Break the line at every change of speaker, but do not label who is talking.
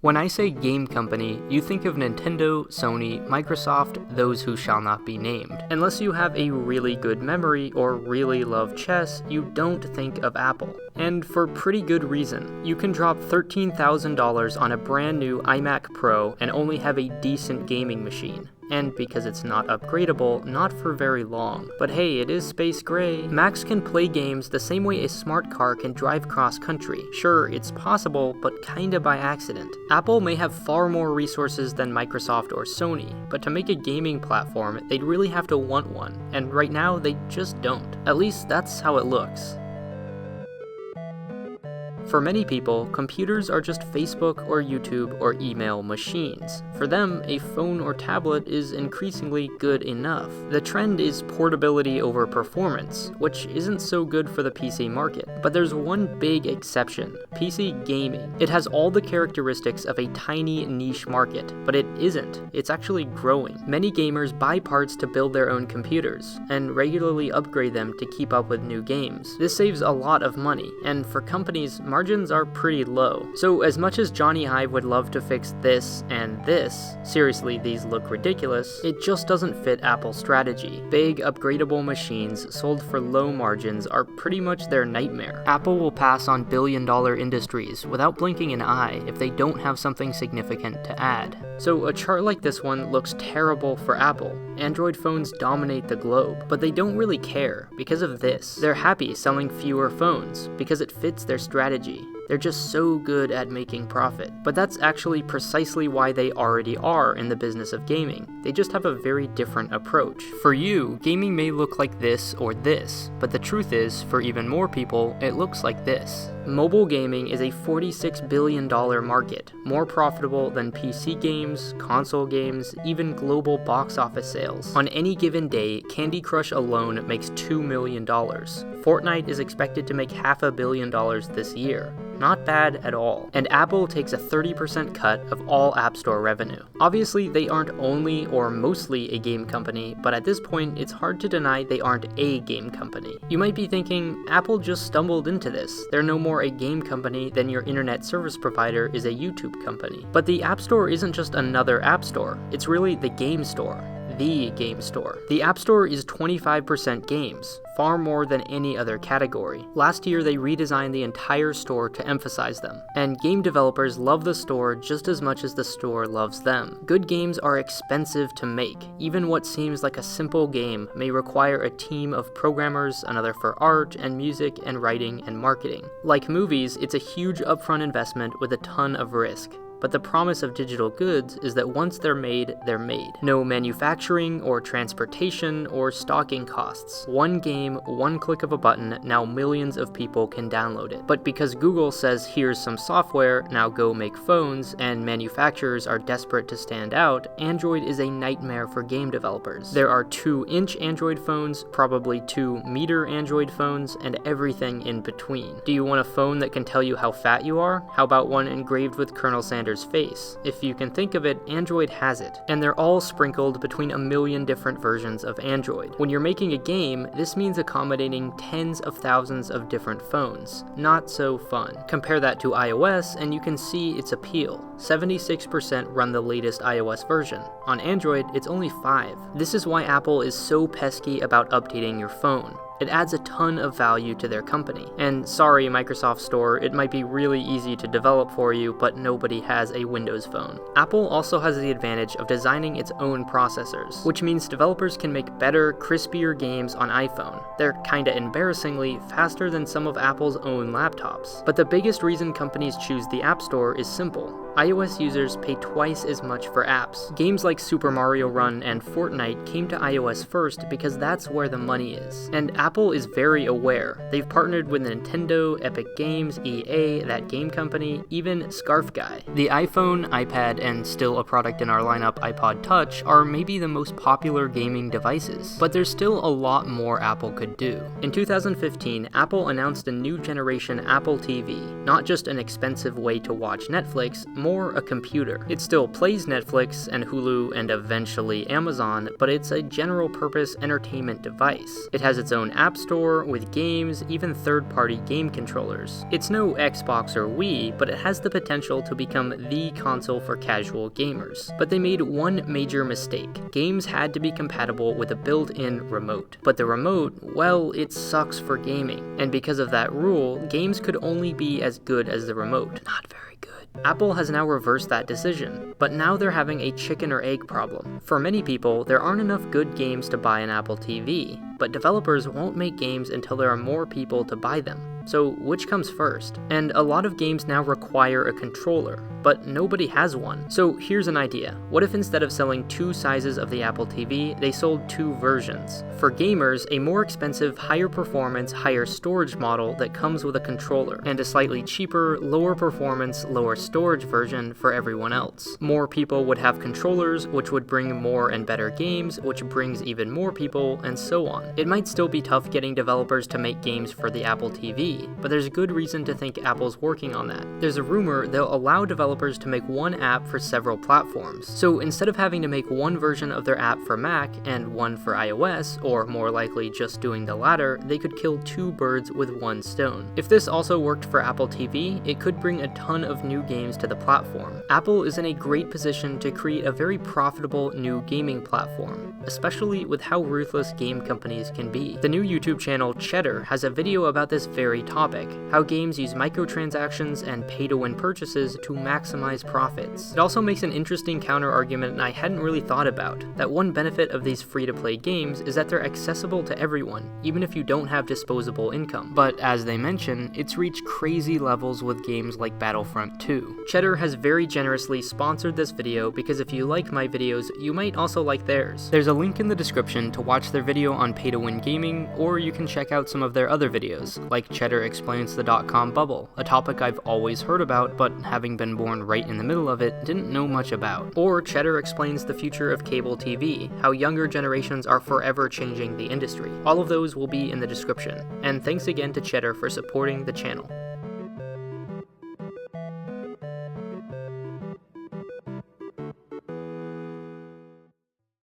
When I say game company, you think of Nintendo, Sony, Microsoft, those who shall not be named. Unless you have a really good memory or really love chess, you don't think of Apple. And for pretty good reason. You can drop $13,000 on a brand new iMac Pro and only have a decent gaming machine. And because it's not upgradable, not for very long. But hey, it is space gray. Macs can play games the same way a smart car can drive cross-country. Sure, it's possible, but kinda by accident. Apple may have far more resources than Microsoft or Sony, but to make a gaming platform, they'd really have to want one, and right now they just don't. At least that's how it looks. For many people, computers are just Facebook or YouTube or email machines. For them, a phone or tablet is increasingly good enough. The trend is portability over performance, which isn't so good for the PC market. But there's one big exception: PC gaming. It has all the characteristics of a tiny niche market, but it isn't. It's actually growing. Many gamers buy parts to build their own computers, and regularly upgrade them to keep up with new games. This saves a lot of money, and for companies, margins are pretty low. So as much as Johnny Hive would love to fix this and this, seriously, these look ridiculous, it just doesn't fit Apple's strategy. Big, upgradable machines sold for low margins are pretty much their nightmare. Apple will pass on billion-dollar industries without blinking an eye if they don't have something significant to add. So a chart like this one looks terrible for Apple. Android phones dominate the globe, but they don't really care because of this. They're happy selling fewer phones because it fits their strategy. They're just so good at making profit. But that's actually precisely why they already are in the business of gaming. They just have a very different approach. For you, gaming may look like this or this, but the truth is, for even more people, it looks like this. Mobile gaming is a $46 billion market, more profitable than PC games, console games, even global box office sales. On any given day, Candy Crush alone makes $2 million. Fortnite is expected to make $500 million this year. Not bad at all. And Apple takes a 30% cut of all App Store revenue. Obviously, they aren't only or mostly a game company, but at this point, it's hard to deny they aren't a game company. You might be thinking, Apple just stumbled into this. They're no more a game company than your internet service provider is a YouTube company. But the App Store isn't just another app store. It's really the game store. The game store. The App Store is 25% games, far more than any other category. Last year, they redesigned the entire store to emphasize them. And game developers love the store just as much as the store loves them. Good games are expensive to make. Even what seems like a simple game may require a team of programmers, another for art and music and writing and marketing. Like movies, it's a huge upfront investment with a ton of risk. But the promise of digital goods is that once they're made, they're made. No manufacturing or transportation or stocking costs. One game, one click of a button, now millions of people can download it. But because Google says here's some software, now go make phones, and manufacturers are desperate to stand out, Android is a nightmare for game developers. There are 2-inch Android phones, probably 2-meter Android phones, and everything in between. Do you want a phone that can tell you how fat you are? How about one engraved with Colonel Sanders' face? If you can think of it, Android has it, and they're all sprinkled between a million different versions of Android. When you're making a game, this means accommodating tens of thousands of different phones. Not so fun. Compare that to iOS, and you can see its appeal. 76% run the latest iOS version. On Android, it's only 5%. This is why Apple is so pesky about updating your phone. It adds a ton of value to their company. And sorry, Microsoft Store, it might be really easy to develop for you, but nobody has a Windows phone. Apple also has the advantage of designing its own processors, which means developers can make better, crispier games on iPhone. They're kinda embarrassingly faster than some of Apple's own laptops. But the biggest reason companies choose the App Store is simple. iOS users pay twice as much for apps. Games like Super Mario Run and Fortnite came to iOS first because that's where the money is. And Apple is very aware. They've partnered with Nintendo, Epic Games, EA, That Game Company, even Scarf Guy. The iPhone, iPad, and still a product in our lineup, iPod Touch, are maybe the most popular gaming devices. But there's still a lot more Apple could do. In 2015, Apple announced a new generation Apple TV, not just an expensive way to watch Netflix, more a computer. It still plays Netflix and Hulu and eventually Amazon, but it's a general-purpose entertainment device. It has its own app store with games, even third-party game controllers. It's no Xbox or Wii, but it has the potential to become the console for casual gamers. But they made one major mistake. Games had to be compatible with a built-in remote. But the remote, well, it sucks for gaming. And because of that rule, games could only be as good as the remote. Not very good. Apple has now reversed that decision, but now they're having a chicken or egg problem. For many people, there aren't enough good games to buy an Apple TV, but developers won't make games until there are more people to buy them. So which comes first? And a lot of games now require a controller, but nobody has one. So here's an idea. What if instead of selling 2 sizes of the Apple TV, they sold 2 versions? For gamers, a more expensive, higher performance, higher storage model that comes with a controller, and a slightly cheaper, lower performance, lower storage version for everyone else. More people would have controllers, which would bring more and better games, which brings even more people, and so on. It might still be tough getting developers to make games for the Apple TV, but there's good reason to think Apple's working on that. There's a rumor they'll allow developers to make one app for several platforms. So instead of having to make one version of their app for Mac and one for iOS, or more likely just doing the latter, they could kill 2 birds with 1 stone. If this also worked for Apple TV, it could bring a ton of new games to the platform. Apple is in a great position to create a very profitable new gaming platform, especially with how ruthless game companies can be. The new YouTube channel Cheddar has a video about this very topic, how games use microtransactions and pay-to-win purchases to maximize profits. It also makes an interesting counter-argument I hadn't really thought about, that one benefit of these free-to-play games is that they're accessible to everyone, even if you don't have disposable income. But as they mention, it's reached crazy levels with games like Battlefront 2. Cheddar has very generously sponsored this video because if you like my videos, you might also like theirs. There's a link in the description to watch their video on pay-to-win gaming, or you can check out some of their other videos, like Cheddar explains the dot-com bubble, a topic I've always heard about, but having been born right in the middle of it, didn't know much about. Or Cheddar explains the future of cable TV, how younger generations are forever changing the industry. All of those will be in the description. And thanks again to Cheddar for supporting the channel.